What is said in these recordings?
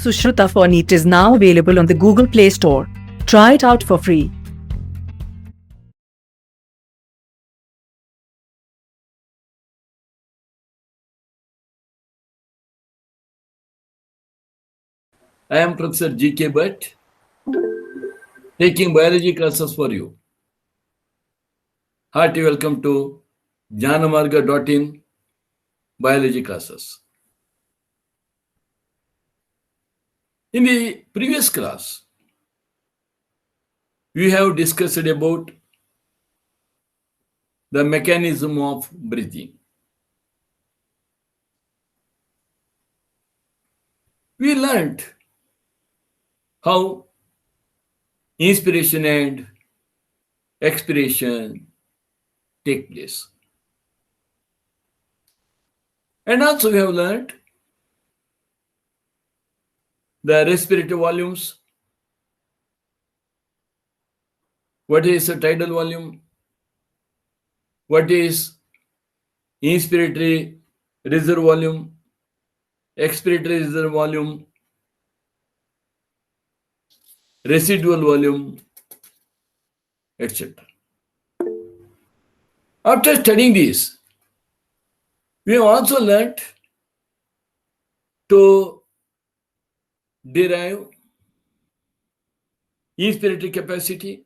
Sushruta for NEET is now available on the Google Play Store. Try it out for free. I am Professor G.K. Bhatt, taking biology classes for you. Hearty welcome to Jnanamarga.in biology classes. In the previous class, we have discussed about the mechanism of breathing. We learned how inspiration and expiration take place. And also we have learned the respiratory volumes. What is a tidal volume? What is inspiratory reserve volume? Expiratory reserve volume? Residual volume, etc. After studying this, we have also learnt to derive inspiratory capacity,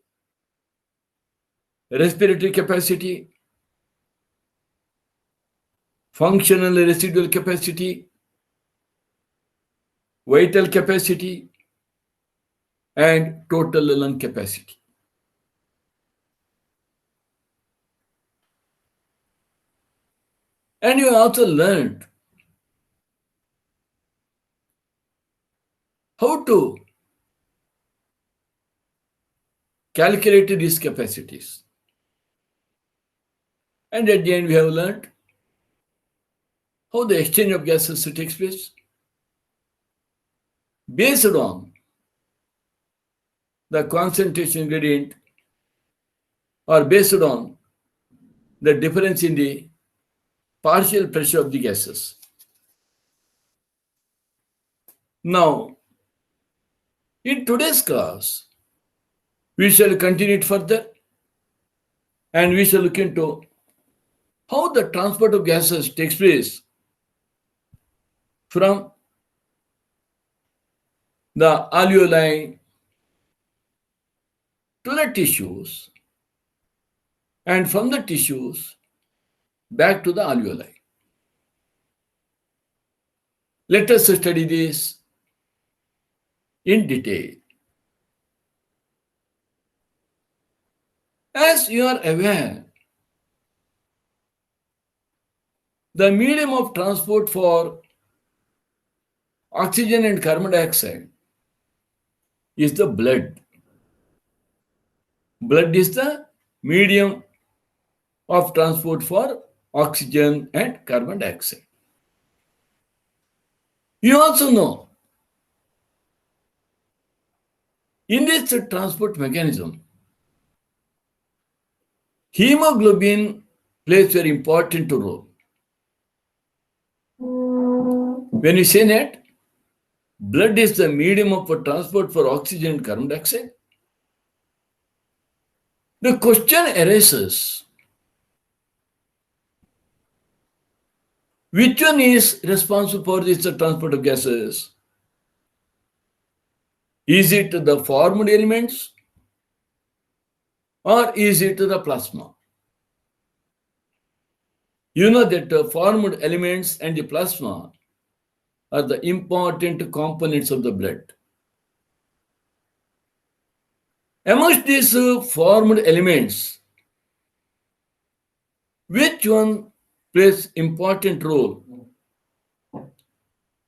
respiratory capacity, functional residual capacity, vital capacity, and total lung capacity. And you also learned how to calculate these capacities. And at the end, we have learned how the exchange of gases takes place based on the concentration gradient or based on the difference in the partial pressure of the gases. Now, in today's class, we shall continue it further and we shall look into how the transport of gases takes place from the alveoli to the tissues and from the tissues back to the alveoli. Let us study this in detail. As you are aware, the medium of transport for oxygen and carbon dioxide is the blood. Blood is the medium of transport for oxygen and carbon dioxide. You also know, in this transport mechanism, hemoglobin plays a very important role. When you say that blood is the medium of transport for oxygen and carbon dioxide, the question arises, which one is responsible for this transport of gases? Is it the formed elements or is it the plasma? You know that the formed elements and the plasma are the important components of the blood. Amongst these formed elements, which one plays important role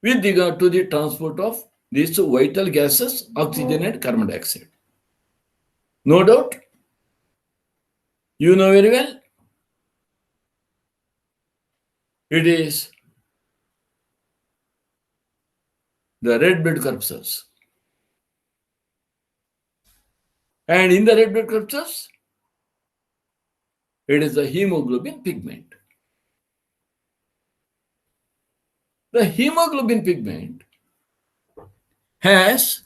with regard to the transport of these vital gases, oxygen and carbon dioxide? No doubt, you know very well, it is the red blood corpuscles. And in the red blood corpuscles, it is the hemoglobin pigment. The hemoglobin pigment has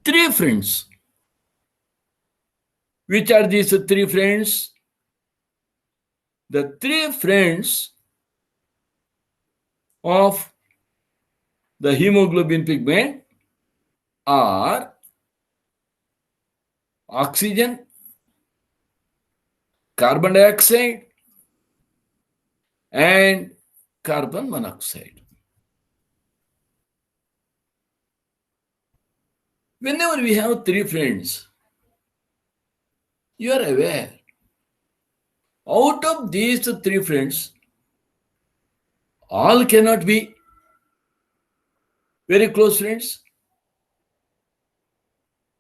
three friends. Which are these three friends? The three friends of the hemoglobin pigment are oxygen, carbon dioxide, and carbon monoxide. Whenever we have three friends, you are aware, out of these three friends, all cannot be very close friends.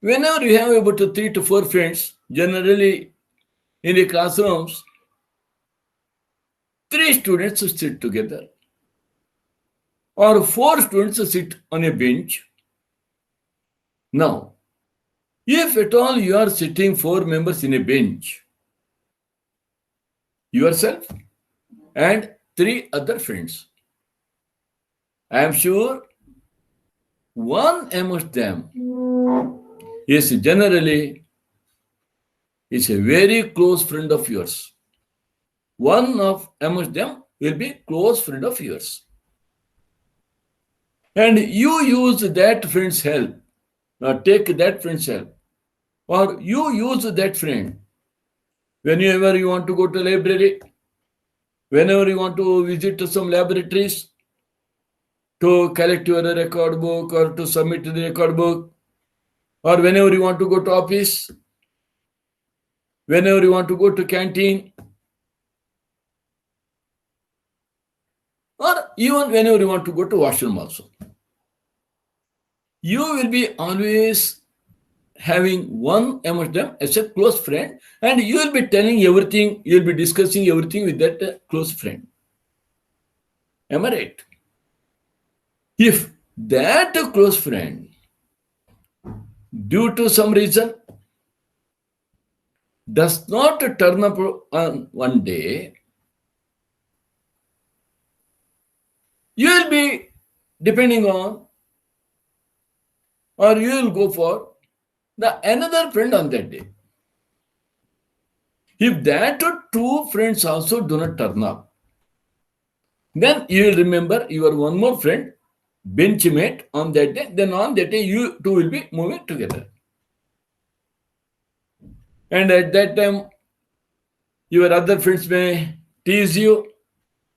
Whenever you have about 3 to 4 friends, generally in the classrooms, 3 students sit together or 4 students sit on a bench. Now, if at all you are sitting 4 members in a bench, yourself and 3 other friends, I am sure one amongst them is generally a very close friend of yours. One of amongst them will be close friend of yours. And you use that friend's help, take that friend's help, or you use that friend whenever you want to go to library, whenever you want to visit some laboratories to collect your record book or to submit the record book, or whenever you want to go to office, whenever you want to go to canteen, or even whenever you want to go to washroom also. You will be always having one amongst them as a close friend, and you will be telling everything, you will be discussing everything with that close friend. Am I right? If that close friend, due to some reason, does not turn up on one day, you will be depending on, or you will go for the another friend on that day. If that 2 friends also do not turn up, then you will remember your one more friend, benchmate on that day. Then on that day, you two will be moving together. And at that time, your other friends may tease you.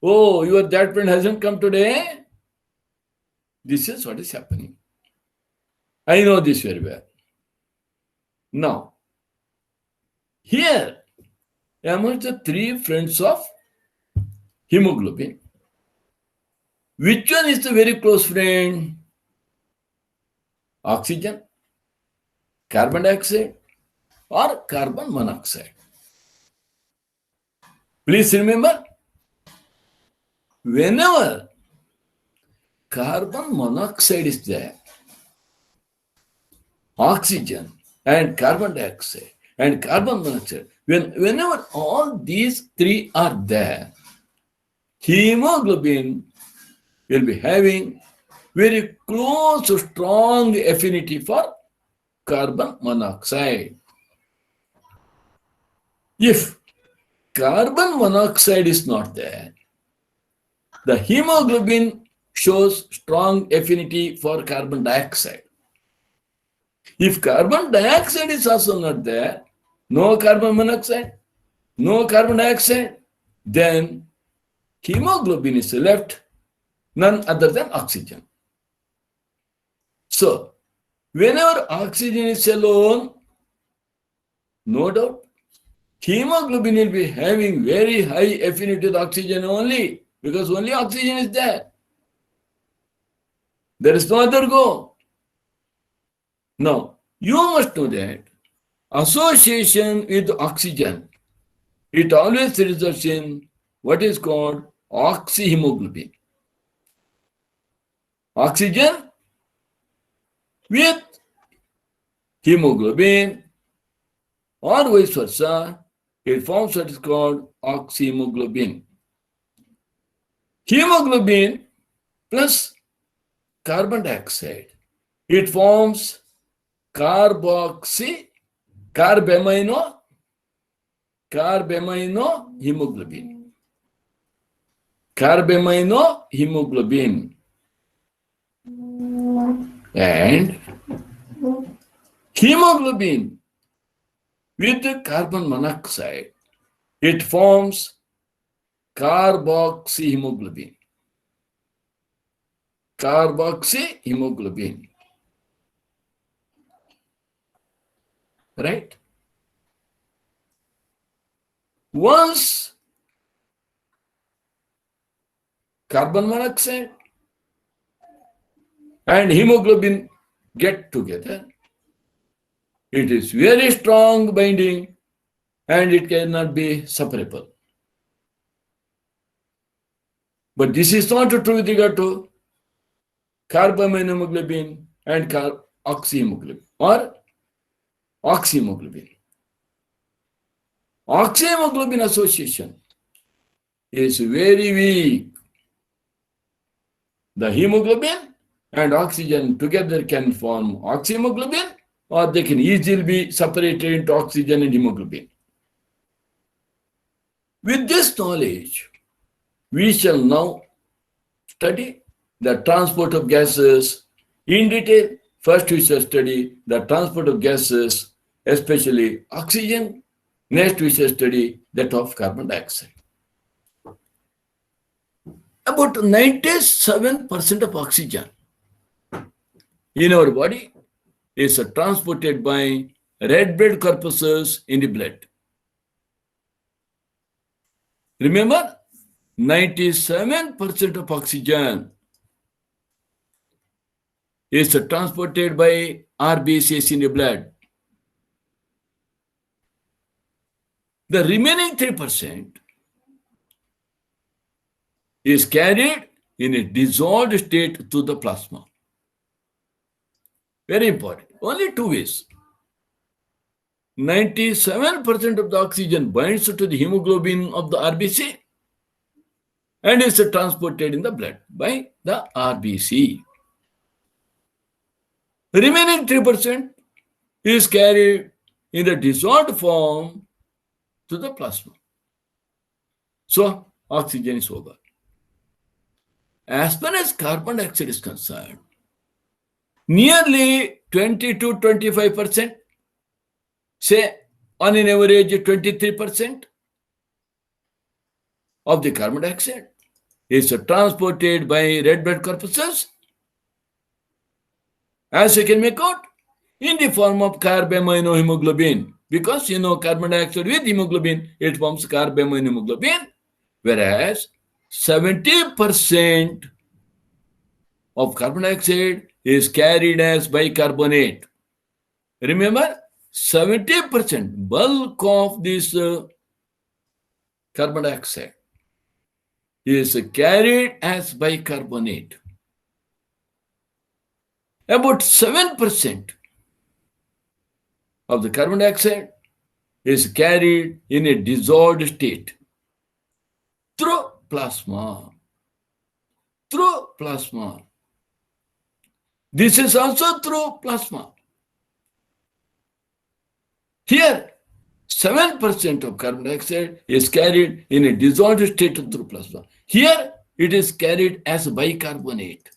Oh, your that friend hasn't come today. This is what is happening. I know this very well. Now, here, among the 3 friends of hemoglobin, which one is the very close friend? Oxygen, carbon dioxide, or carbon monoxide? Please remember, whenever carbon monoxide is there, oxygen and carbon dioxide and carbon monoxide, whenever all these 3 are there, hemoglobin will be having very close, strong affinity for carbon monoxide. If carbon monoxide is not there, the hemoglobin shows strong affinity for carbon dioxide. If carbon dioxide is also not there, no carbon monoxide, no carbon dioxide, then hemoglobin is left, none other than oxygen. So, whenever oxygen is alone, no doubt, hemoglobin will be having very high affinity with oxygen only, because only oxygen is there. There is no other go. Now, you must know that association with oxygen, it always results in what is called oxyhemoglobin. Oxygen with hemoglobin or vice versa, it forms what is called oxyhemoglobin. Hemoglobin plus carbon dioxide It forms carbamino hemoglobin. Carbamino hemoglobin. And hemoglobin with carbon monoxide, it forms carboxyhemoglobin. Carboxyhemoglobin. Right? Once carbon monoxide and hemoglobin get together, it is very strong binding and it cannot be separable. But this is not true with regard to carbaminohemoglobin and oxyhemoglobin or oxyhemoglobin. Oxyhemoglobin association is very weak. The hemoglobin and oxygen together can form oxyhemoglobin, or they can easily be separated into oxygen and hemoglobin. With this knowledge, we shall now study the transport of gases in detail. First, we shall study the transport of gases, especially oxygen. Next, we shall study that of carbon dioxide. About 97% of oxygen in our body is transported by red blood corpuscles in the blood. Remember, 97% of oxygen is transported by RBCs in the blood. The remaining 3% is carried in a dissolved state to the plasma. Very important. Only two ways. 97% of the oxygen binds to the hemoglobin of the RBC and is transported in the blood by the RBC. The remaining 3% is carried in the dissolved form to the plasma. So, oxygen is over. As far as carbon dioxide is concerned, nearly 20 to 25%, say on an average 23% of the carbon dioxide is transported by red blood corpuscles, as you can make out, in the form of carbaminohemoglobin. Because carbon dioxide with hemoglobin, it forms carbaminohemoglobin, whereas 70% of carbon dioxide is carried as bicarbonate. Remember, 70% bulk of this carbon dioxide is carried as bicarbonate. About 7% of the carbon dioxide is carried in a dissolved state through plasma. Through plasma. This is also through plasma. Here, 7% of carbon dioxide is carried in a dissolved state through plasma. Here, it is carried as bicarbonate.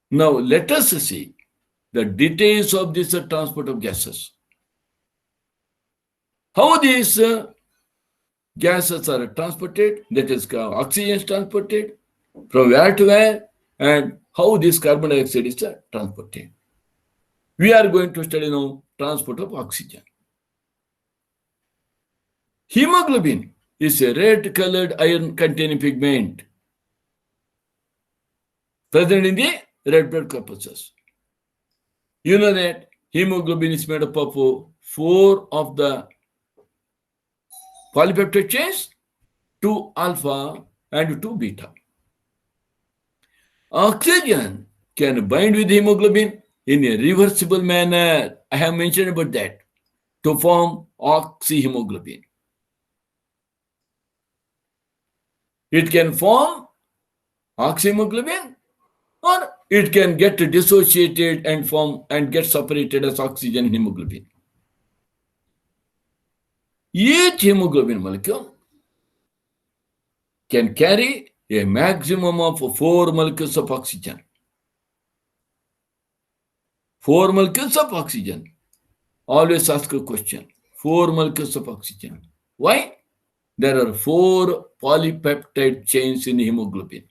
Now, let us see the details of this transport of gases. How these gases are transported, that is, oxygen is transported, from where to where, and how this carbon dioxide is transported. We are going to study now transport of oxygen. Hemoglobin is a red-colored iron-containing pigment present in the red blood corpuscles. You know that hemoglobin is made up of 4 of the polypeptide chains, 2 alpha and 2 beta. Oxygen can bind with hemoglobin in a reversible manner. I have mentioned about that, to form oxyhemoglobin. It can form oxyhemoglobin, it can get dissociated and form and get separated as oxygen and hemoglobin. Each hemoglobin molecule can carry a maximum of 4 molecules of oxygen. 4 molecules of oxygen. Always ask a question. 4 molecules of oxygen. Why? There are 4 polypeptide chains in hemoglobin.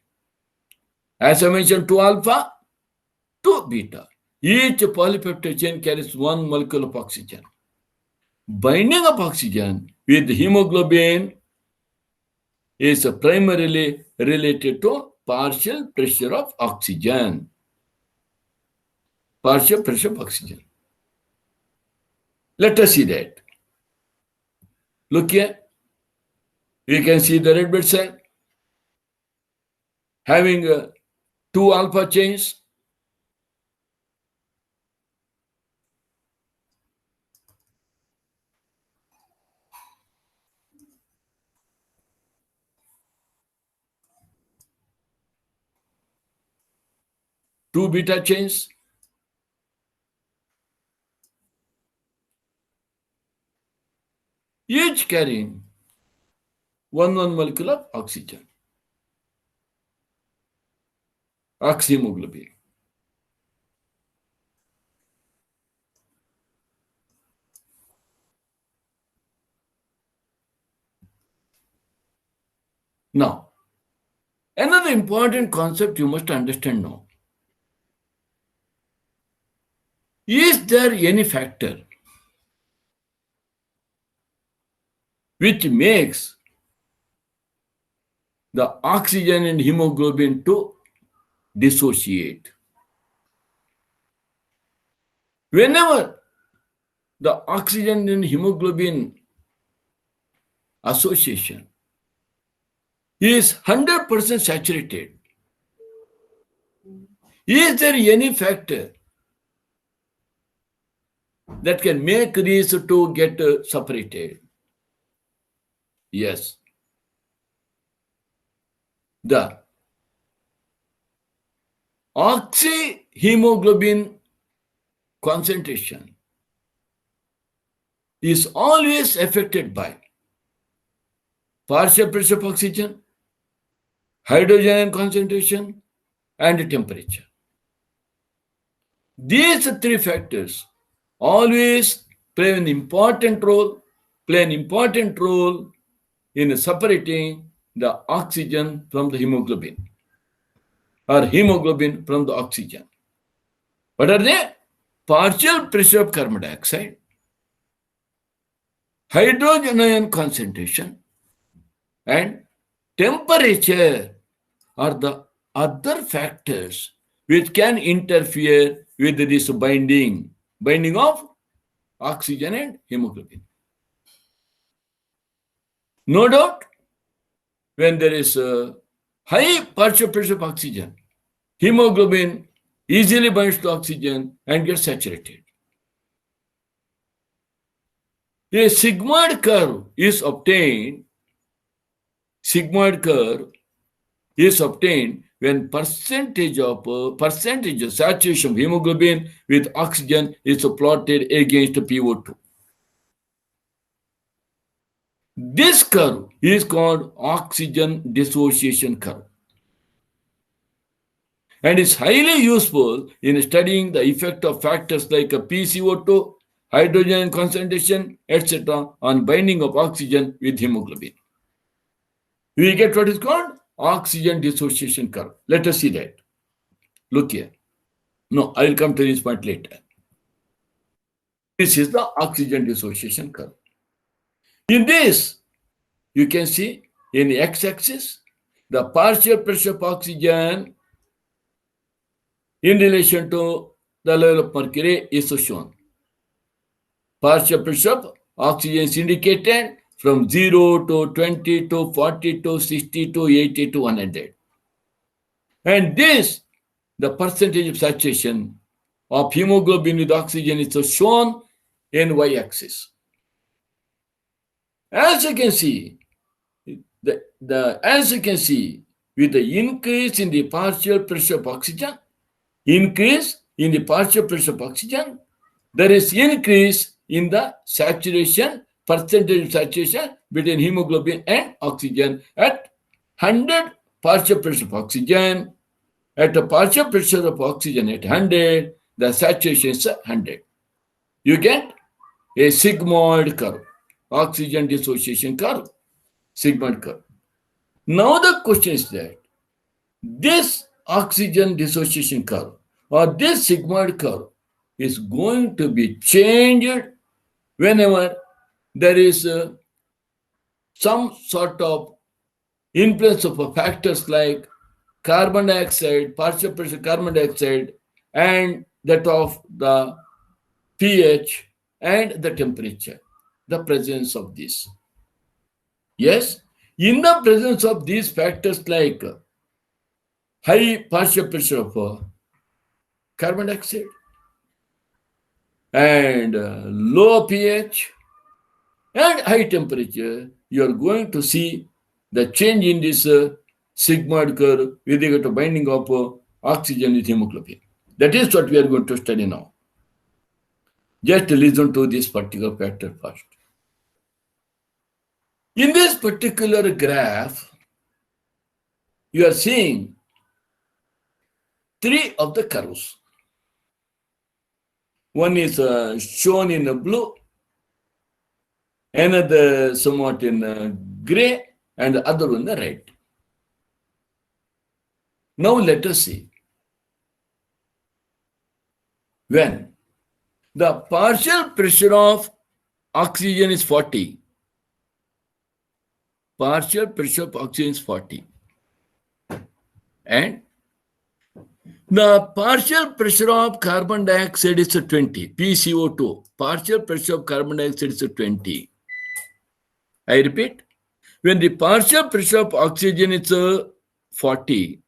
As I mentioned, 2 alpha, 2 beta. Each polypeptide chain carries 1 molecule of oxygen. Binding of oxygen with hemoglobin is primarily related to partial pressure of oxygen. Partial pressure of oxygen. Let us see that. Look here. You can see the red blood cell having 2 alpha chains. Two beta chains. Each carrying 1 molecule of oxygen. Oxyhemoglobin. Now, another important concept you must understand now. Is there any factor which makes the oxygen and hemoglobin to dissociate? Whenever the oxygen and hemoglobin association is 100% saturated, is there any factor that can make these two get separated? Yes. The oxyhemoglobin concentration is always affected by partial pressure of oxygen, hydrogen concentration, and temperature. These 3 factors always play an important role in separating the oxygen from the hemoglobin or hemoglobin from the oxygen. What are they? Partial pressure of carbon dioxide, hydrogen ion concentration, and temperature are the other factors which can interfere with this binding of oxygen and hemoglobin. No doubt, when there is a high partial pressure of oxygen, hemoglobin easily binds to oxygen and gets saturated. A sigmoid curve is obtained when percentage of saturation of hemoglobin with oxygen is plotted against PO2. This curve is called oxygen dissociation curve and is highly useful in studying the effect of factors like PCO2, hydrogen concentration, etc. on binding of oxygen with hemoglobin. We get what is called oxygen dissociation curve. Let us see that. Look here. No, I will come to this point later. This is the oxygen dissociation curve. In this, you can see in the x-axis, the partial pressure of oxygen in relation to the level of mercury is shown. Partial pressure of oxygen is indicated from 0 to 20 to 40 to 60 to 80 to 100. And this, the percentage of saturation of hemoglobin with oxygen is shown in y-axis. As you can see, with the increase in the partial pressure of oxygen, increase in the partial pressure of oxygen, there is increase in the saturation, percentage of saturation between hemoglobin and oxygen at 100 partial pressure of oxygen. At a partial pressure of oxygen at 100, the saturation is 100. You get a sigmoid curve, oxygen dissociation curve, sigmoid curve. Now the question is that this oxygen dissociation curve or this sigmoid curve is going to be changed whenever there is some sort of influence of factors like carbon dioxide, partial pressure carbon dioxide, and that of the pH and the temperature, the presence of this. Yes, in the presence of these factors like high partial pressure of carbon dioxide and low pH and high temperature, you are going to see the change in this sigmoid curve with regard to binding of oxygen with hemoglobin. That is what we are going to study now. Just listen to this particular factor first. In this particular graph, you are seeing three of the curves. One is shown in blue, another somewhat in gray, and the other one in red. Now let us see. When the partial pressure of oxygen is 40, partial pressure of oxygen is 40, and the partial pressure of carbon dioxide is 20, PCO2. Partial pressure of carbon dioxide is 20. I repeat, when the partial pressure of oxygen is 40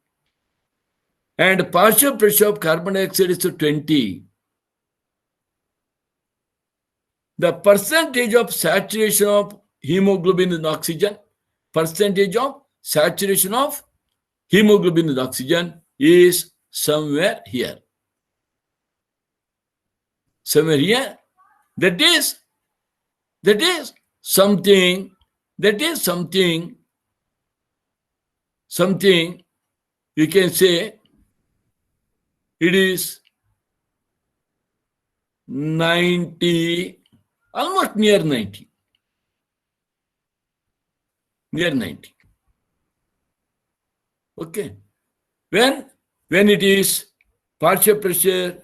and partial pressure of carbon dioxide is 20, the percentage of saturation of hemoglobin in oxygen, percentage of saturation of hemoglobin in oxygen is somewhere here. Somewhere here. That is something you can say it is 90, almost near 90. Near 90. Okay. When it is partial pressure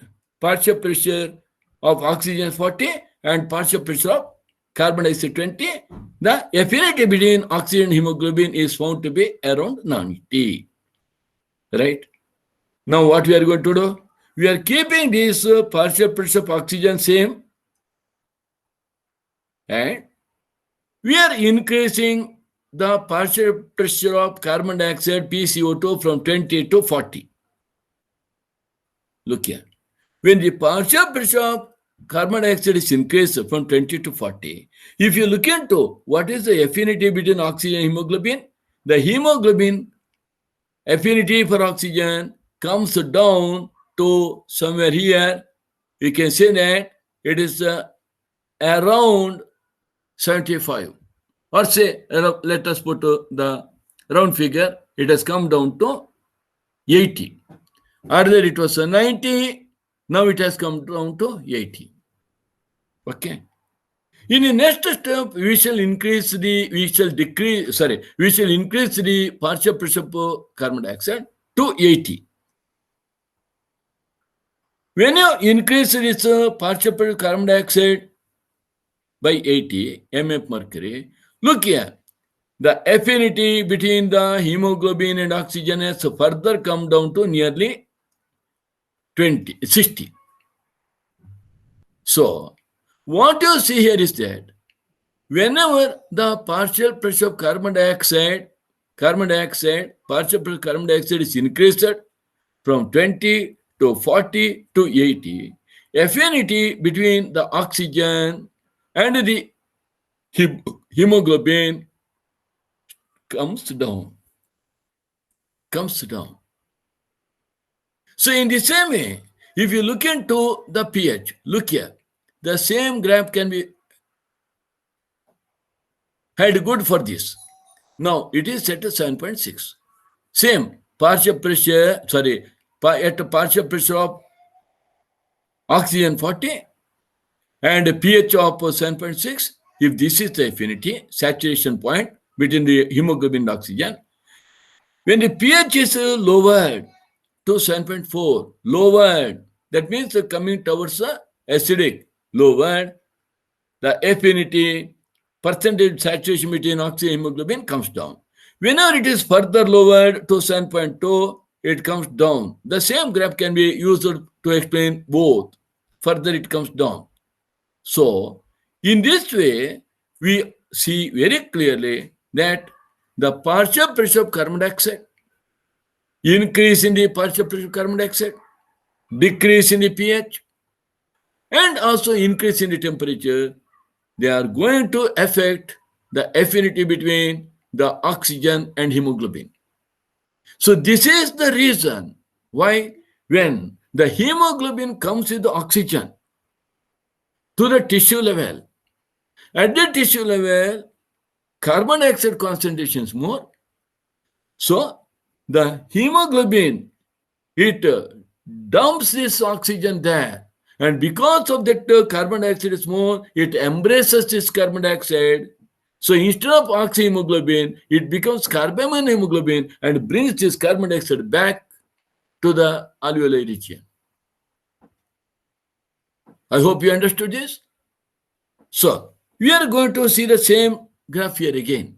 of oxygen 40 and partial pressure of carbon dioxide 20, the affinity between oxygen and hemoglobin is found to be around 90. Right? Now what we are going to do? We are keeping this partial pressure of oxygen same, and we are increasing the partial pressure of carbon dioxide PCO2 from 20 to 40. Look here. When the partial pressure of carbon dioxide is increased from 20 to 40, if you look into what is the affinity between oxygen and hemoglobin, the hemoglobin affinity for oxygen comes down to somewhere here. You can say that it is around 75. Or say, let us put the round figure, it has come down to 80. Earlier it was 90, now it has come down to 80. Okay. In the next step, we shall increase the partial pressure of carbon dioxide to 80. When you increase this partial pressure of carbon dioxide by 80 mm mercury, look here. The affinity between the hemoglobin and oxygen has further come down to nearly 60. So, what you see here is that whenever the partial pressure of carbon dioxide is increased from 20 to 40 to 80, affinity between the oxygen and the hemoglobin comes down. So in the same way, if you look into the pH, look here, the same graph can be had good for this. Now it is set to 7.6. Same partial pressure, at a partial pressure of oxygen 40 and a pH of 7.6. If this is the affinity, saturation point between the hemoglobin and oxygen, when the pH is lowered to 7.4, lowered, that means the coming towards the acidic, lowered, the affinity, percentage saturation between oxygen and hemoglobin comes down. Whenever it is further lowered to 7.2, it comes down. The same graph can be used to explain both. Further, it comes down. So, in this way, we see very clearly that the partial pressure of carbon dioxide, increase in the partial pressure of carbon dioxide, decrease in the pH, and also increase in the temperature, they are going to affect the affinity between the oxygen and hemoglobin. So this is the reason why when the hemoglobin comes with the oxygen to the tissue level, at the tissue level, carbon dioxide concentration is more. So the hemoglobin, it dumps this oxygen there. And because of that carbon dioxide is more, it embraces this carbon dioxide. So instead of oxyhemoglobin, it becomes carbamine hemoglobin and brings this carbon dioxide back to the alveolar region. I hope you understood this. So we are going to see the same graph here again.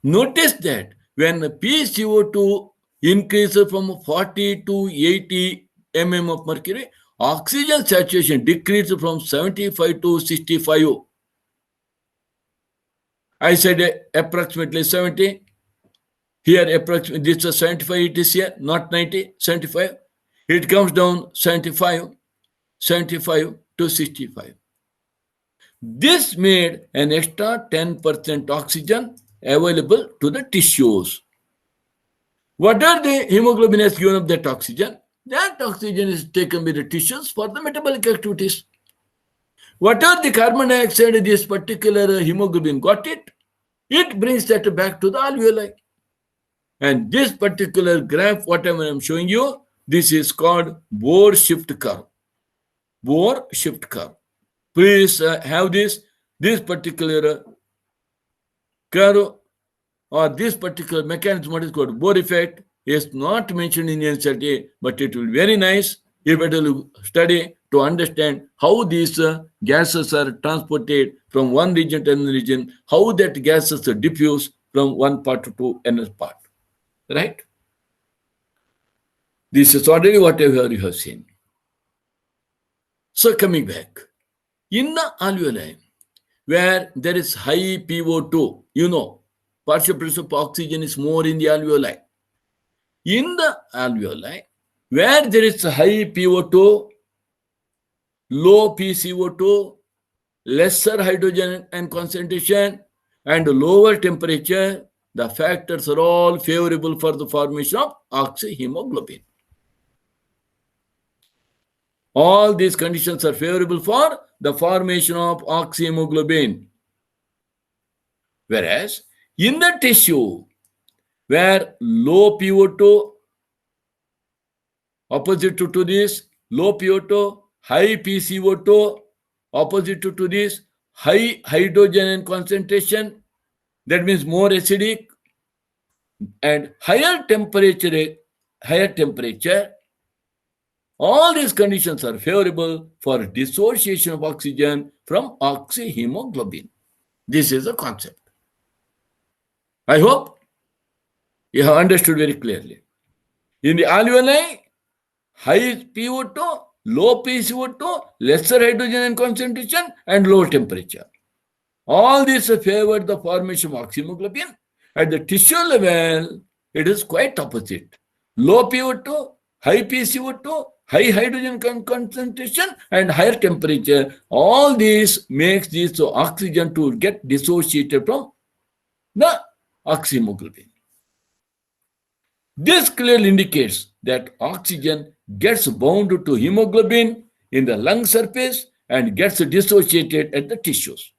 Notice that when PCO2 increases from 40 to 80 mm of mercury, oxygen saturation decreases from 75 to 65. I said approximately 70. Here, approximately, this is 75 it is here, not 90, 75. It comes down 75 to 65. This made an extra 10% oxygen available to the tissues. What are the hemoglobin has given up that oxygen? That oxygen is taken by the tissues for the metabolic activities. What are the carbon dioxide this particular hemoglobin got it? It brings that back to the alveoli. And this particular graph, whatever I'm showing you, this is called Bohr shift curve. Bohr shift curve. Please have this particular curve or this particular mechanism, what is called Bohr effect, is not mentioned in NCERT, but it will be very nice if it will study to understand how these gases are transported from one region to another region, how that gases are diffused from one part to another part. Right? This is already whatever you have seen. So coming back, in the alveoli, where there is high PO2, you know, partial pressure of oxygen is more in the alveoli. In the alveoli, where there is high PO2, low PCO2, lesser hydrogen and concentration, and lower temperature, the factors are all favorable for the formation of oxyhemoglobin. All these conditions are favorable for the formation of oxyhemoglobin. Whereas in the tissue, where low PO2, opposite to this, low PO2, high PCO2, opposite to this, high hydrogen and concentration, that means more acidic, and higher temperature, all these conditions are favorable for dissociation of oxygen from oxyhemoglobin. This is the concept. I hope you have understood very clearly. In the alveoli, high PO2, low PCO2, lesser hydrogen and concentration, and low temperature. All these favor the formation of oxyhemoglobin. At the tissue level, it is quite opposite. Low PO2, high PCO2, high hydrogen concentration, and higher temperature. All these makes this oxygen to get dissociated from the oxyhemoglobin. This clearly indicates that oxygen gets bound to hemoglobin in the lung surface and gets dissociated at the tissues.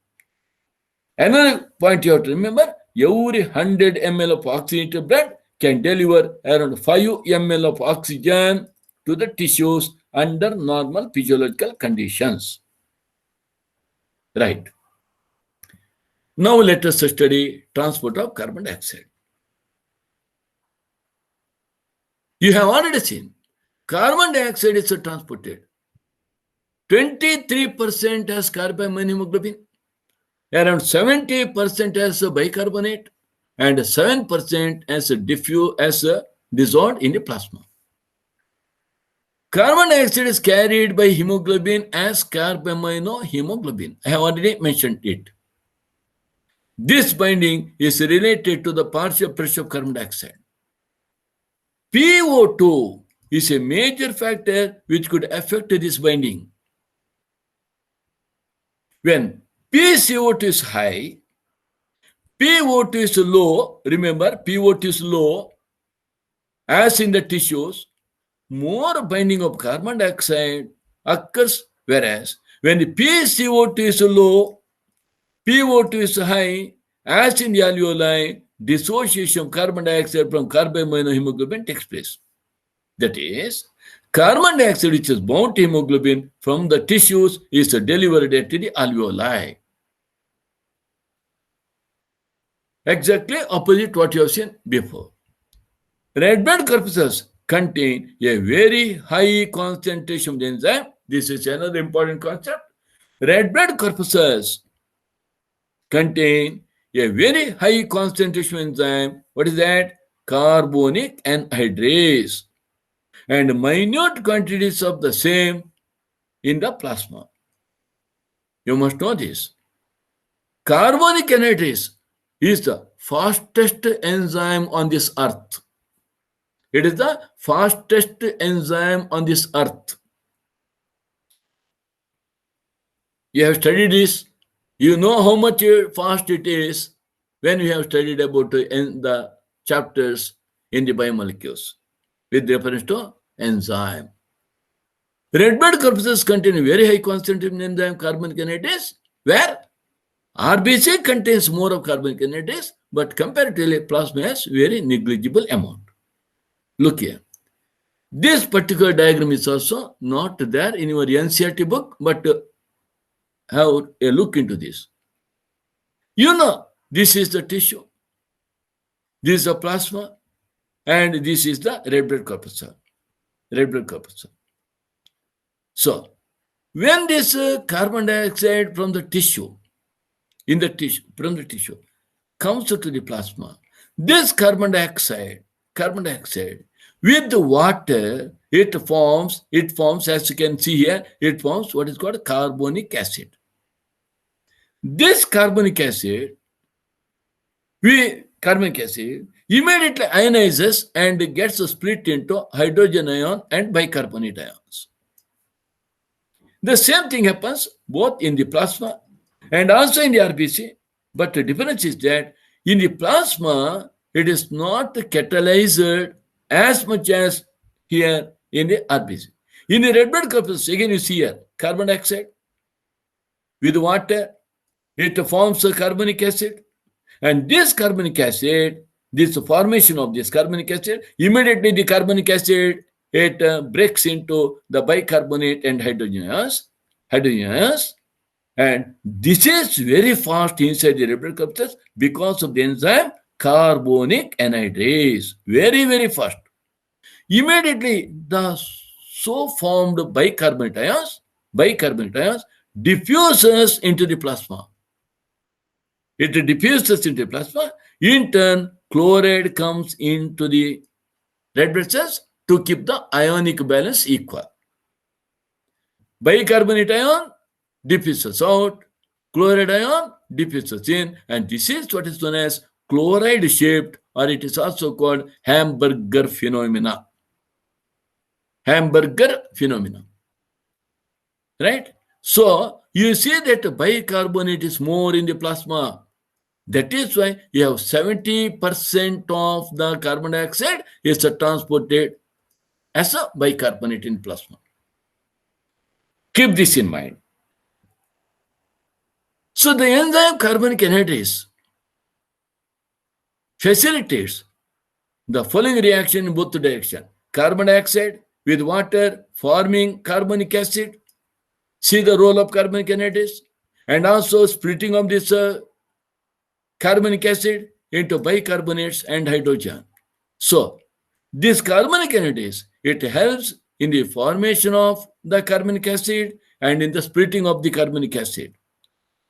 Another point you have to remember, every 100 ml of oxygenated blood can deliver around 5 ml of oxygen to the tissues under normal physiological conditions. Right. Now let us study transport of carbon dioxide. You have already seen carbon dioxide is transported. 23% as carbamine hemoglobin, around 70% as bicarbonate, and 7% as dissolved in the plasma. Carbon dioxide is carried by hemoglobin as carbaminohemoglobin. I have already mentioned it. This binding is related to the partial pressure of carbon dioxide. PO2 is a major factor which could affect this binding. When PCO2 is high, PO2 is low, remember PO2 is low, as in the tissues, more binding of carbon dioxide occurs, whereas when the PCO2 is low, PO2 is high, as in the alveoli, dissociation of carbon dioxide from carbaminohemoglobin takes place. That is, carbon dioxide which is bound to hemoglobin from the tissues is delivered at the alveoli. Exactly opposite what you have seen before. Red blood corpuscles contain a very high concentration of the enzyme. This is another important concept. Red blood corpuscles contain a very high concentration of enzyme. What is that? Carbonic anhydrase. And minute quantities of the same in the plasma. You must know this. Carbonic anhydrase is the fastest enzyme on this earth. It is the fastest enzyme on this earth. You have studied this. You know how much fast it is when you have studied about the chapters in the biomolecules with reference to enzyme. Red blood corpuscles contain a very high concentration enzyme carbonic anhydrase, where RBC contains more of carbonic anhydrase, but comparatively plasma has very negligible amount. Look here. This particular diagram is also not there in your NCERT book, but have a look into this. You know, this is the tissue, this is the plasma, and this is the red blood corpuscle. Red blood corpuscle. So, when this carbon dioxide from the tissue, from the tissue, comes to the plasma, this carbon dioxide with the water, it forms, as you can see here, it forms what is called carbonic acid. This carbonic acid immediately ionizes and gets split into hydrogen ion and bicarbonate ions. The same thing happens both in the plasma and also in the RBC, but the difference is that in the plasma, it is not catalyzed as much as here in the RBC. In the red blood corpuscles, again you see here, carbon dioxide with water, it forms a carbonic acid. And this carbonic acid, this formation of this carbonic acid, immediately the carbonic acid, it breaks into the bicarbonate and hydrogen ions. And this is very fast inside the red blood corpuscles because of the enzyme carbonic anhydrase. Very, very fast. Immediately, the so formed bicarbonate ions diffuses into the plasma. It diffuses into the plasma. In turn, chloride comes into the red blood cells to keep the ionic balance equal. Bicarbonate ion diffuses out, chloride ion diffuses in, and this is what is known as chloride shaped, or it is also called hamburger phenomena. Hamburger phenomena. Right? So, you see that bicarbonate is more in the plasma. That is why you have 70% of the carbon dioxide is transported as a bicarbonate in plasma. Keep this in mind. So the enzyme carbonic anhydrase facilitates the following reaction in both directions. Carbon dioxide with water forming carbonic acid. See the role of carbonic anhydrase, and also splitting of this carbonic acid into bicarbonates and hydrogen. So this carbonic anhydrase, it helps in the formation of the carbonic acid and in the splitting of the carbonic acid.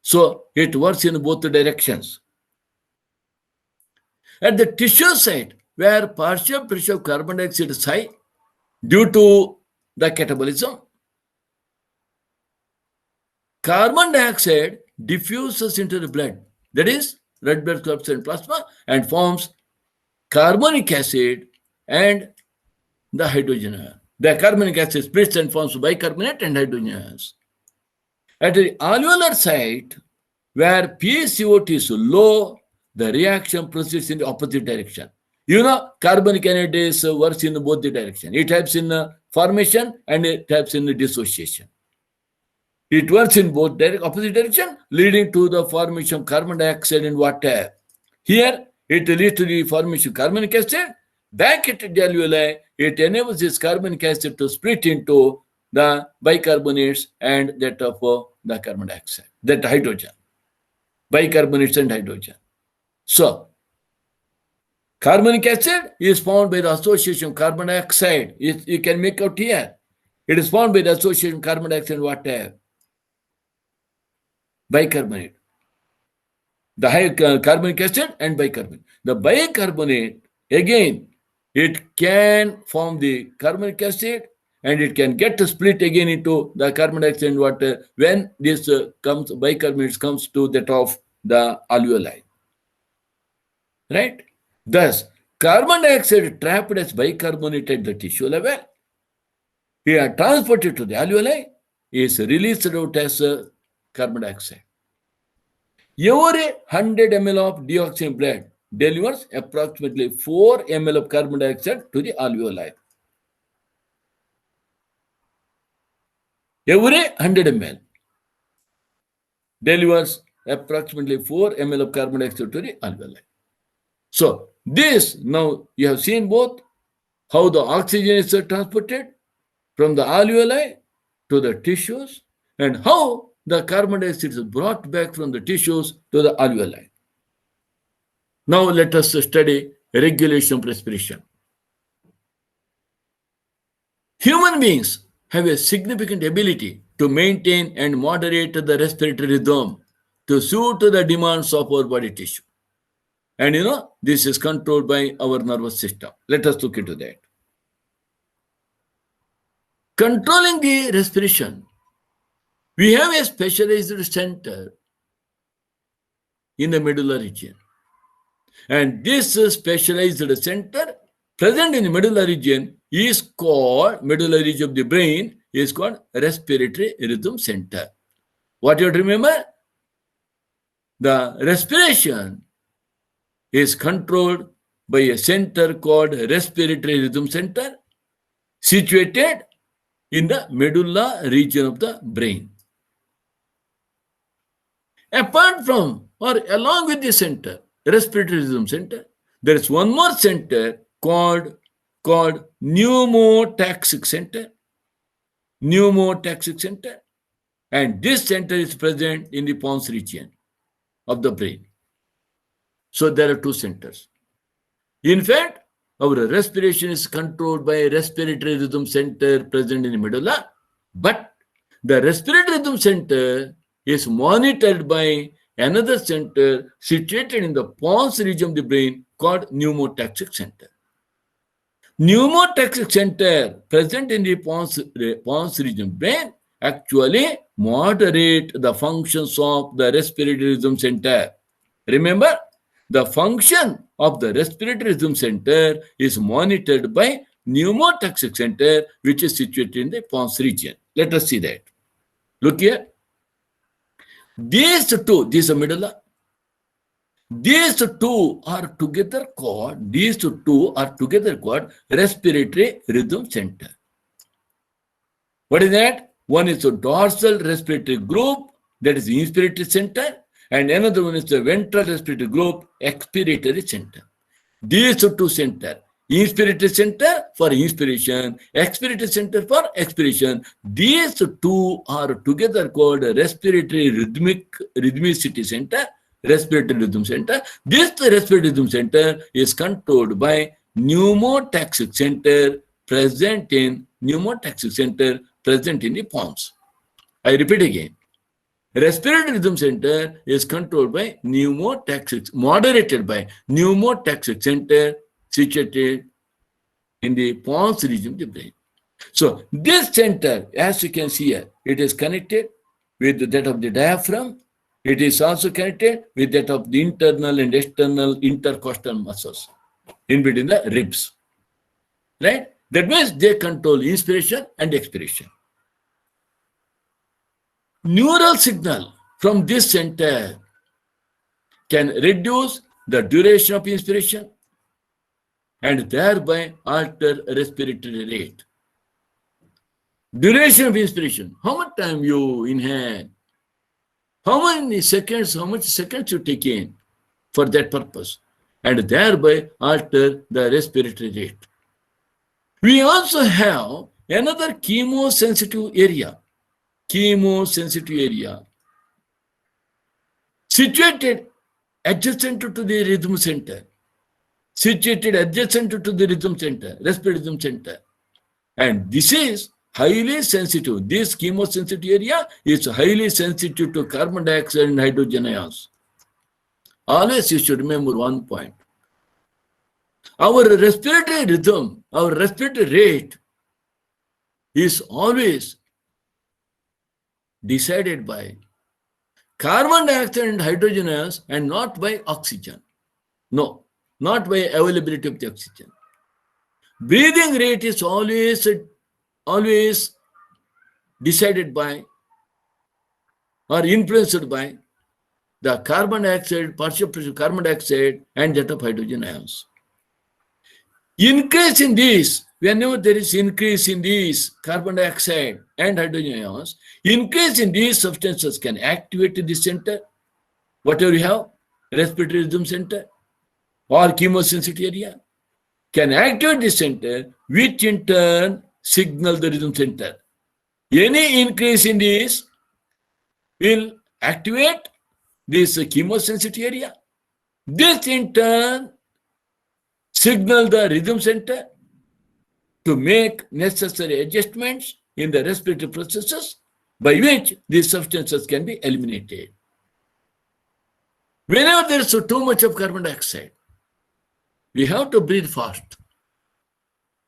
So it works in both directions. At the tissue site, where partial pressure of carbon dioxide is high due to the catabolism, carbon dioxide diffuses into the blood, that is, red blood cells and plasma, and forms carbonic acid and the hydrogen ion. The carbonic acid splits and forms bicarbonate and hydrogen ions. At the alveolar site, where PaCO2 is low, the reaction proceeds in the opposite direction. You know, carbonic anhydrase works in both the direction. It helps in formation and it helps in the dissociation. It works in both opposite direction, leading to the formation of carbon dioxide and water. Here, it leads to the formation of carbonic acid. Back at the alveoli, it enables this carbonic acid to split into the bicarbonates and that of the carbon dioxide, that hydrogen. Bicarbonates and hydrogen. So, carbonic acid is formed by the association of carbon dioxide. You can make out here. It is formed by the association of carbon dioxide and water. Bicarbonate. The high carbonic acid and bicarbonate. The bicarbonate, again, it can form the carbonic acid and it can get to split again into the carbon dioxide and water when this bicarbonate comes to that of the alveoli. Right? Thus, carbon dioxide trapped as bicarbonate at the tissue level, here transported to the alveoli, is released out as carbon dioxide. Every 100 ml of deoxygen blood delivers approximately 4 ml of carbon dioxide to the alveoli. Every 100 ml delivers approximately 4 ml of carbon dioxide to the alveoli. So this, now you have seen both how the oxygen is transported from the alveoli to the tissues and how the carbon dioxide is brought back from the tissues to the alveoli. Now let us study regulation of respiration. Human beings have a significant ability to maintain and moderate the respiratory rhythm to suit the demands of our body tissue. And you know, this is controlled by our nervous system. Let us look into that. Controlling the respiration, we have a specialized center in the medulla region. And this specialized center present in the medulla region is called, medulla region of the brain is called respiratory rhythm center. What you have to remember? The respiration is controlled by a center called respiratory rhythm center situated in the medulla region of the brain. Apart from or along with the center, respiratory rhythm center, there is one more center called pneumotaxic center. Pneumotaxic center. And this center is present in the pons region of the brain. So there are two centers. In fact, our respiration is controlled by a respiratory rhythm center present in the medulla, but the respiratory rhythm center is monitored by another center situated in the pons region of the brain called pneumotaxic center. Pneumotaxic center present in the pons region brain actually moderate the functions of the respiratory rhythm center. Remember, the function of the respiratory rhythm center is monitored by pneumotaxic center, which is situated in the pons region. Let us see that. Look here. These two, this is medulla. These two are together called respiratory rhythm center. What is that? One is the dorsal respiratory group, that is the inspiratory center, and another one is the ventral respiratory group, expiratory center. These two centers, inspiratory center for inspiration, expiratory center for expiration, these two are together called respiratory rhythmicity center, respiratory rhythm center. This respiratory rhythm center is controlled by pneumotaxic center present in the pons. I repeat again. Respiratory rhythm center is controlled by moderated by pneumotaxic center situated in the pons region of the brain. So this center, as you can see here, it is connected with that of the diaphragm. It is also connected with that of the internal and external intercostal muscles in between the ribs. Right? That means they control inspiration and expiration. Neural signal from this center can reduce the duration of inspiration and thereby alter respiratory rate. Duration of inspiration, how much time you inhale, how much seconds you take in for that purpose, and thereby alter the respiratory rate. We also have another chemosensitive area situated adjacent to the rhythm center, respiratory rhythm center. And this is highly sensitive. This chemosensitive area is highly sensitive to carbon dioxide and hydrogen ions. Always you should remember one point. Our respiratory rhythm, our respiratory rate is always decided by carbon dioxide and hydrogen ions and not by oxygen. No, not by availability of the oxygen. Breathing rate is always decided by or influenced by the carbon dioxide, partial pressure carbon dioxide and that of hydrogen ions. Increase in this, whenever there is increase in these carbon dioxide and hydrogen ions, increase in these substances can activate the center, whatever you have, respiratory rhythm center or chemosensitive area, can activate the center, which in turn signal the rhythm center. Any increase in this will activate this chemosensitive area. This in turn signal the rhythm center to make necessary adjustments in the respiratory processes by which these substances can be eliminated. Whenever there is too much of carbon dioxide, we have to breathe fast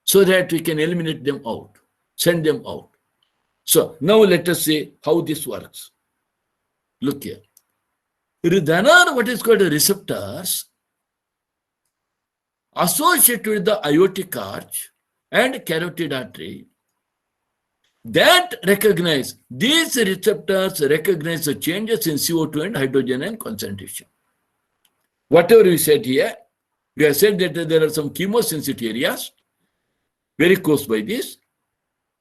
so that we can eliminate them out, send them out. So now let us see how this works. Look here. There are what is called receptors associated with the aortic arch and carotid artery that recognize, these receptors recognize the changes in CO2 and hydrogen ion concentration. Whatever we said here, we have said that there are some chemosensitive areas very close by this.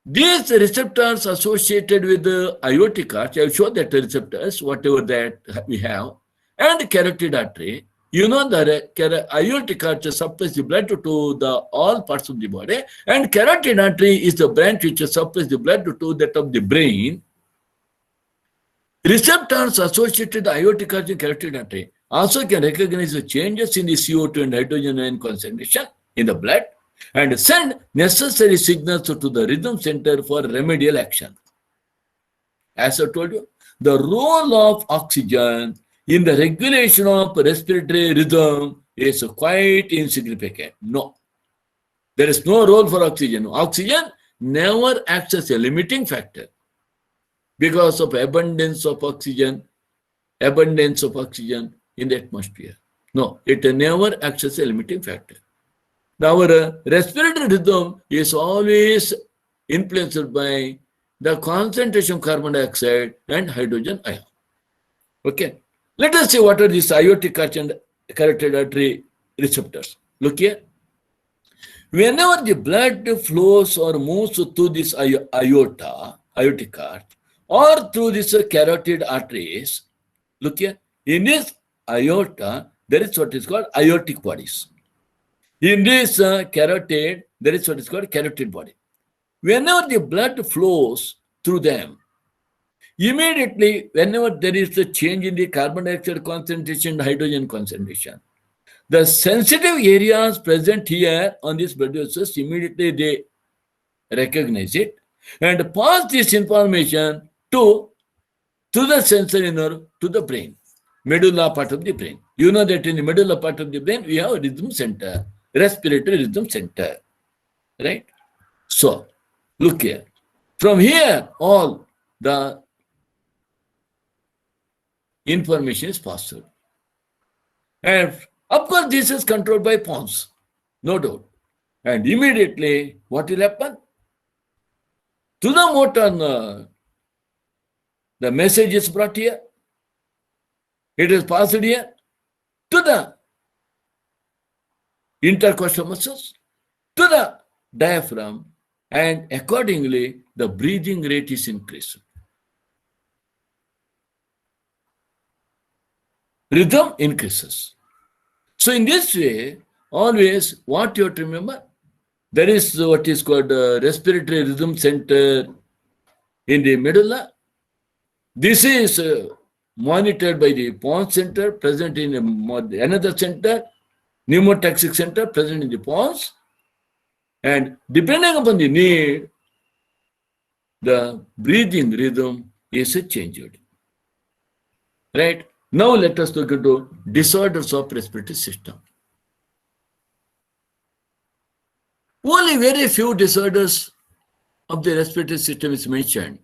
These receptors associated with the aortic arch, I will show that the receptors, whatever that we have, and carotid artery. You know the aortic arch supplies the blood to the all parts of the body, and carotid artery is the branch which supplies the blood to that of the brain. Receptors associated with the aortic arch and carotid artery also can recognize the changes in the CO2 and hydrogen ion concentration in the blood and send necessary signals to the rhythm center for remedial action. As I told you, the role of oxygen in the regulation of respiratory rhythm is quite insignificant. No, there is no role for oxygen. Oxygen never acts as a limiting factor because of abundance of oxygen in the atmosphere. No, it never acts as a limiting factor. Our respiratory rhythm is always influenced by the concentration of carbon dioxide and hydrogen ion. Okay, let us see what are these aortic arch and carotid artery receptors. Look here. Whenever the blood flows or moves through this aortic arch, or through this carotid arteries, look here, in this aorta, there is what is called aortic bodies. In this carotid, there is what is called carotid body. Whenever the blood flows through them, immediately, whenever there is a change in the carbon dioxide concentration, hydrogen concentration, the sensitive areas present here on these blood vessels, immediately they recognize it and pass this information to the sensory nerve to the brain, medulla part of the brain. You know that in the medulla part of the brain, we have a rhythm center, respiratory rhythm center, right? So, look here. From here, all the information is passed through. And of course, this is controlled by pons, no doubt. And immediately, what will happen? To the motor nerve, the message is brought here. It is passed here to the intercostal muscles, to the diaphragm, and accordingly, the breathing rate is increased. Rhythm increases. So in this way, always what you have to remember, there is what is called respiratory rhythm center in the medulla. This is monitored by the pons center present in another center, pneumotaxic center present in the pons, and depending upon the need, the breathing rhythm is changed. Right? Now let us look into disorders of respiratory system. Only very few disorders of the respiratory system is mentioned.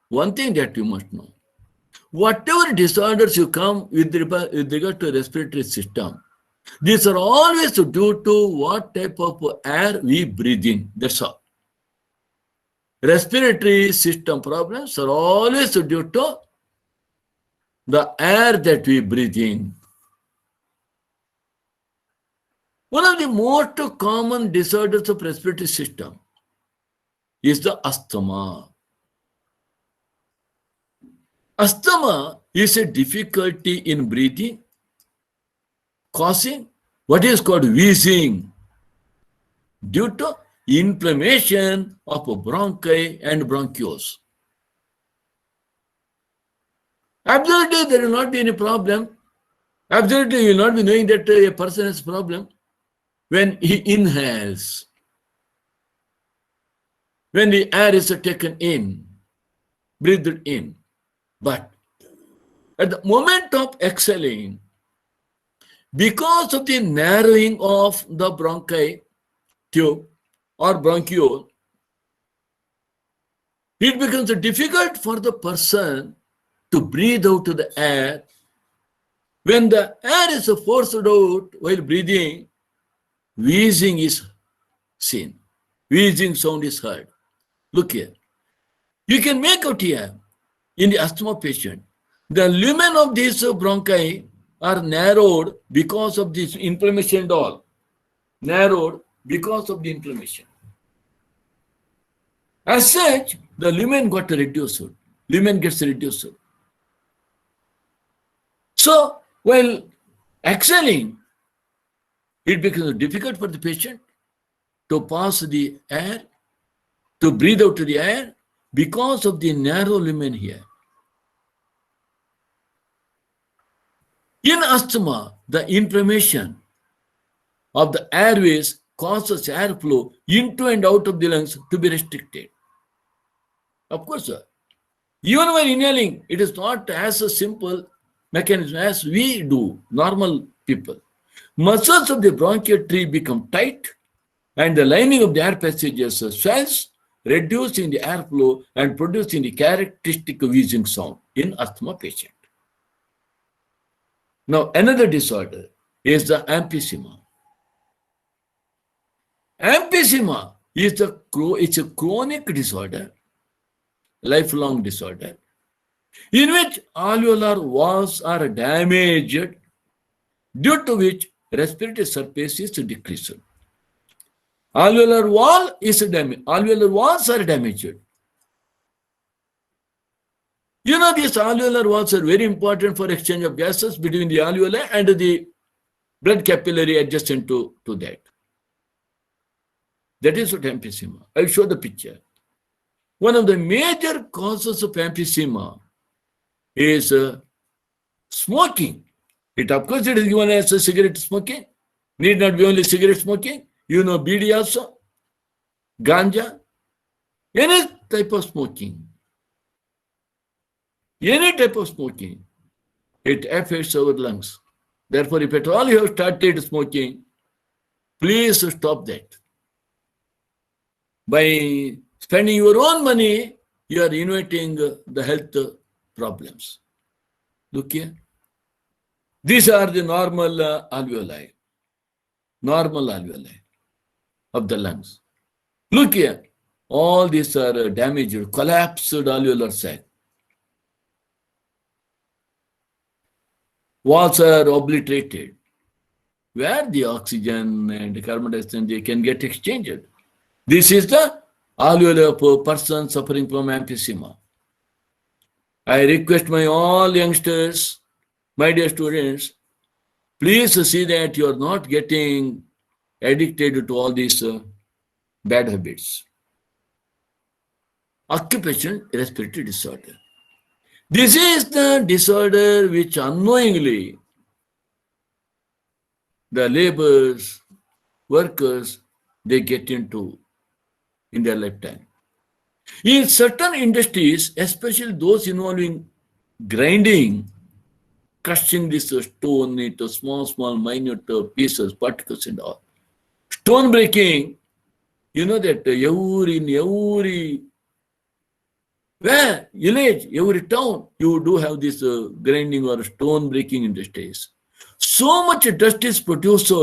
One thing that you must know, whatever disorders you come with regard to respiratory system, these are always due to what type of air we breathe in. That's all. Respiratory system problems are always due to the air that we breathe in. One of the most common disorders of respiratory system is the asthma. Asthma is a difficulty in breathing, causing what is called wheezing due to inflammation of bronchi and bronchioles. Absolutely, there will not be any problem. Absolutely, you will not be knowing that a person has a problem when he inhales. When the air is taken in, breathed in. But at the moment of exhaling, because of the narrowing of the bronchi tube or bronchiole, it becomes difficult for the person to breathe out the air. When the air is forced out while breathing, wheezing is seen. Wheezing sound is heard. Look here. You can make out here in the asthma patient, the lumen of these bronchi are narrowed because of this inflammation and all. Narrowed because of the inflammation. As such, the lumen got reduced. Lumen gets reduced. So, while exhaling, it becomes difficult for the patient to pass the air, to breathe out the air because of the narrow lumen here. In asthma, the inflammation of the airways causes airflow into and out of the lungs to be restricted. Of course, sir. Even while inhaling, it is not as a simple mechanism as we do, normal people. Muscles of the bronchial tree become tight and the lining of the air passages swells, reducing the airflow and producing the characteristic wheezing sound in asthma patient. Now, another disorder is the emphysema. Emphysema is a chronic disorder, lifelong disorder, in which alveolar walls are damaged due to which respiratory surface is decreased. Alveolar wall is damaged. Alveolar walls are damaged. You know, these alveolar walls are very important for exchange of gases between the alveoli and the blood capillary adjacent to that. That is what emphysema. I'll show the picture. One of the major causes of emphysema is smoking. Of course, it is given as a cigarette smoking. Need not be only cigarette smoking. You know, bidi also, ganja, any type of smoking. Any type of smoking, it affects our lungs. Therefore, if at all you have started smoking, please stop that. By spending your own money, you are inviting the health problems. Look here. These are the normal alveoli. Normal alveoli of the lungs. Look here. All these are damaged, collapsed alveolar sac. Walls are obliterated, where the oxygen and carbon dioxide they can get exchanged. This is the alveoli of a person suffering from emphysema. I request my all youngsters, my dear students, please see that you are not getting addicted to all these bad habits. Occupational respiratory disorder. This is the disorder which unknowingly the laborers, workers, they get into in their lifetime. In certain industries, especially those involving grinding, crushing this stone into small, minute pieces, particles and all. Stone breaking, you know that every village, every town, you do have this grinding or stone breaking industries. So much dust is produced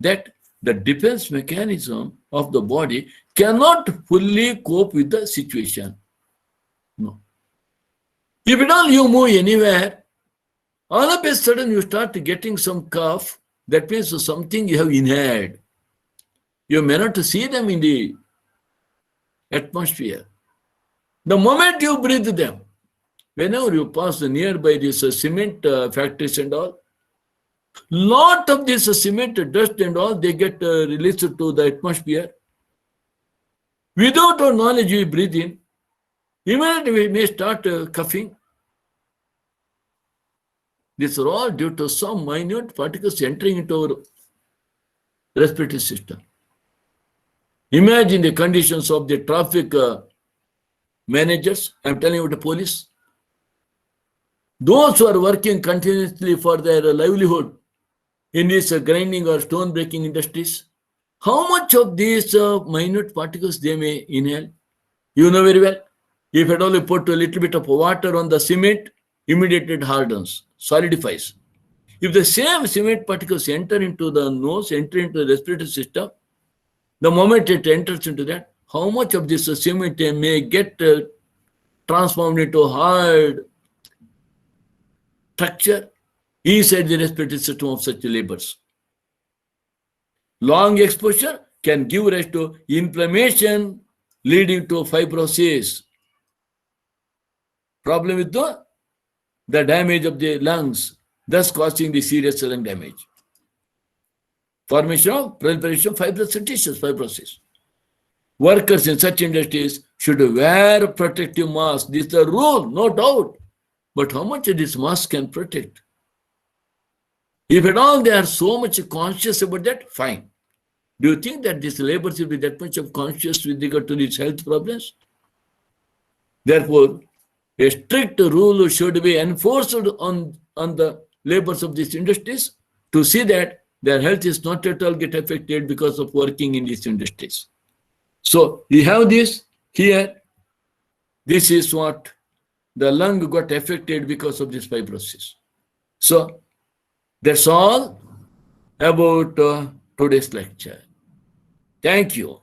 that the defense mechanism of the body cannot fully cope with the situation. No. If at all you move anywhere, all of a sudden you start getting some cough, that means something you have inhaled. You may not see them in the atmosphere. The moment you breathe them, whenever you pass nearby these cement factories and all, lot of this cement dust and all, they get released to the atmosphere. Without our knowledge, we breathe in. Immediately we may start coughing. These are all due to some minute particles entering into our respiratory system. Imagine the conditions of the traffic managers. I'm telling you, the police. Those who are working continuously for their livelihood in these grinding or stone breaking industries, how much of these minute particles they may inhale? You know very well. If at all you put a little bit of water on the cement, immediately it hardens, solidifies. If the same cement particles enter into the nose, enter into the respiratory system, the moment it enters into that, how much of this cement may get transformed into hard structure inside the respiratory system of such laborers. Long exposure can give rise to inflammation leading to fibrosis. Problem with the damage of the lungs, thus causing the serious lung damage. Formation of proliferation of fibrous tissues, fibrosis. Workers in such industries should wear protective masks. This is the rule, no doubt. But how much this mask can protect? If at all they are so much conscious about that, fine. Do you think that these laborers will be that much of conscious with regard to these health problems? Therefore, a strict rule should be enforced on the laborers of these industries to see that their health is not at all get affected because of working in these industries. So we have this here. This is what the lung got affected because of this fibrosis. So that's all about today's lecture. Thank you.